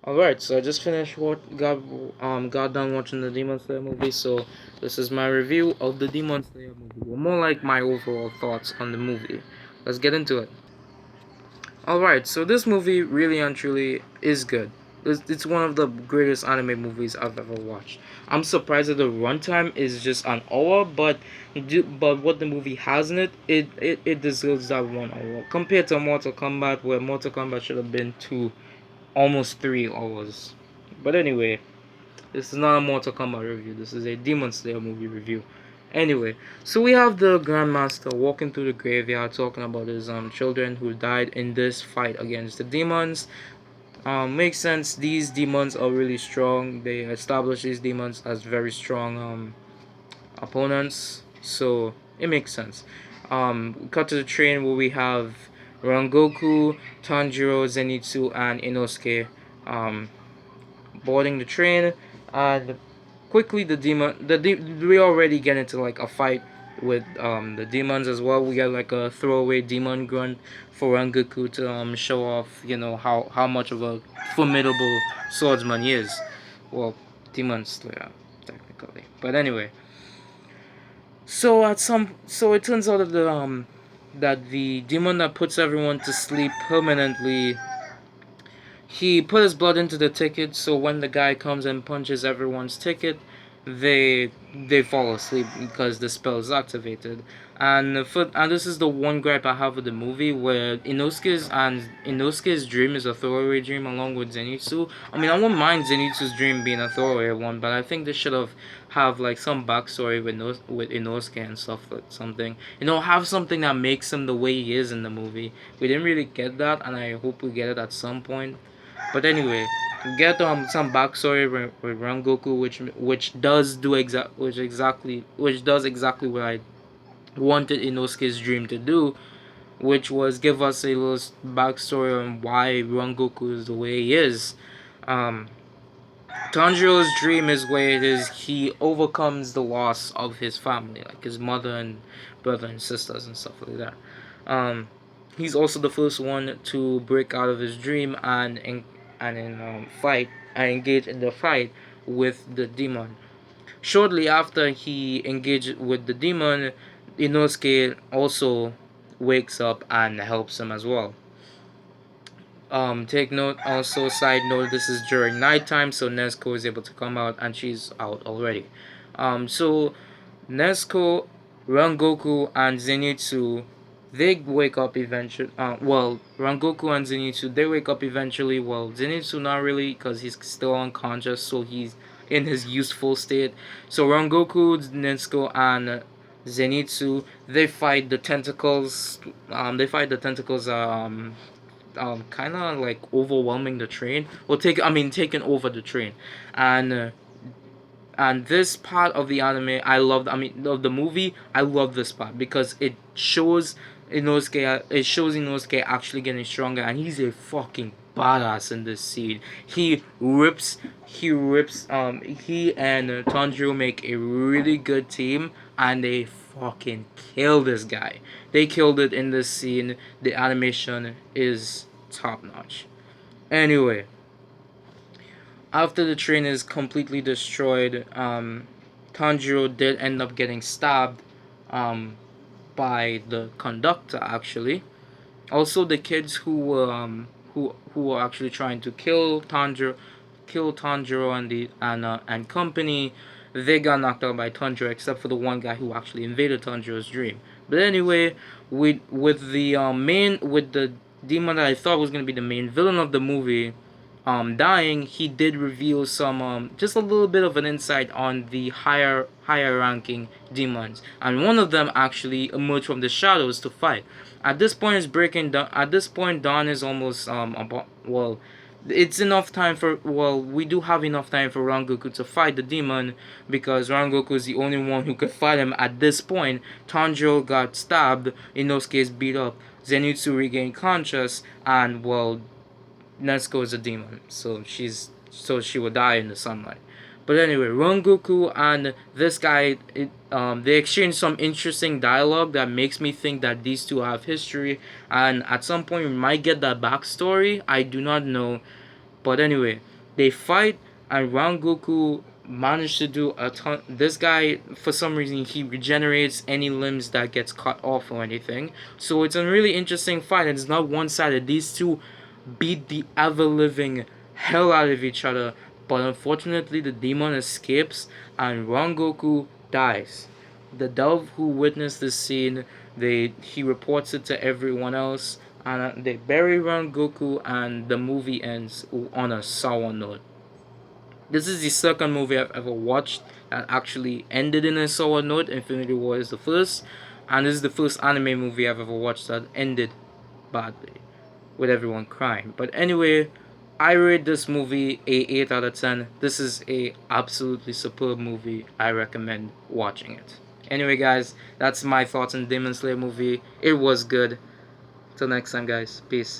Alright, so I just finished got done watching the Demon Slayer movie, so this is my review of the Demon Slayer movie. Well, more like my overall thoughts on the movie. Let's get into it. Alright, so this movie really and truly is good. It's one of the greatest anime movies I've ever watched. I'm surprised that the runtime is just an hour, but what the movie has in it, it deserves that 1 hour. Compared to Mortal Kombat, where Mortal Kombat should have been almost 3 hours. But anyway, this is not a Mortal Kombat review. This is a Demon Slayer movie review. Anyway, so we have the Grandmaster walking through the graveyard talking about his children who died in this fight against the demons. Makes sense. These demons are really strong. They establish these demons as very strong opponents. So it makes sense. Cut to the train where we have Rangoku, Tanjiro, Zenitsu, and Inosuke boarding the train, and quickly we already get into like a fight with the demons as well. We got like a throwaway demon grunt for Rangoku to show off, how much of a formidable swordsman he is. Well, demon slayer technically, but anyway. So it turns out that the demon that puts everyone to sleep permanently, he put his blood into the ticket, so when the guy comes and punches everyone's ticket, they fall asleep because the spell is activated. And this is the one gripe I have with the movie, where Inosuke's dream is a throwaway dream along with Zenitsu. I mean, I wouldn't mind Zenitsu's dream being a throwaway one, but I think they should have like some backstory with Inosuke and stuff, like something. Have something that makes him the way he is in the movie. We didn't really get that, and I hope we get it at some point. But anyway, get some backstory with Rangoku, which does exactly what I wanted Inosuke's dream to do, which was give us a little backstory on why Rangoku is the way he is. Um, Tanjiro's dream is where it is he overcomes the loss of his family, like his mother and brother and sisters and stuff like that. Um, he's also the first one to break out of his dream and fight and engage in the fight with the demon. Shortly after he engaged with the demon, Inosuke also wakes up and helps him as well. Take note also, side note, this is during nighttime, so Nezuko is able to come out and she's out already. So Nezuko, Rangoku, and Zenitsu, they wake up eventually. Rangoku and Zenitsu, they wake up eventually. Well, Zenitsu not really, because he's still unconscious, so he's in his useful state. So Rangoku, Nezuko, and Zenitsu, they fight the tentacles. Kind of like overwhelming the train, or taking over the train, and this part of the anime I loved. I mean, of the movie, I love this part because Inosuke actually getting stronger, and he's a fucking badass in this scene. He and Tanjiro make a really good team, and they fucking kill this guy. They killed it in this scene. The animation is top notch. Anyway, after the train is completely destroyed, Tanjiro did end up getting stabbed um, by the conductor, actually. Also, the kids who were actually trying to kill Tanjiro and company, they got knocked out by Tanjiro, except for the one guy who actually invaded Tanjiro's dream. But anyway, with the demon that I thought was gonna be the main villain of the movie, dying, he did reveal some just a little bit of an insight on the higher ranking demons, and one of them actually emerged from the shadows to fight. At this point, Dawn is almost it's enough time we do have enough time for Rangoku to fight the demon, because Rangoku is the only one who could fight him at this point. Tanjiro got stabbed, Inosuke is beat up, Zenitsu regained conscious, and Nezuko is a demon, so she will die in the sunlight. But anyway, Rangoku and this guy, they exchange some interesting dialogue that makes me think that these two have history, and at some point we might get that backstory. I do not know, But anyway, they fight, and Rangoku managed to do a ton. This guy, for some reason, he regenerates any limbs that gets cut off or anything. So it's a really interesting fight, and it's not one-sided. These two beat the ever-living hell out of each other, but unfortunately, the demon escapes, and Rangoku dies. The dove who witnessed this scene, he reports it to everyone else, and they bury Rangoku, and the movie ends on a sour note. This is the second movie I've ever watched that actually ended in a sour note. Infinity War is the first, and this is the first anime movie I've ever watched that ended badly, with everyone crying. But anyway, I rate this movie a 8 out of 10. This is a absolutely superb movie. I recommend watching it. Anyway, guys, that's my thoughts on Demon Slayer movie. It was good. Till next time, guys. Peace.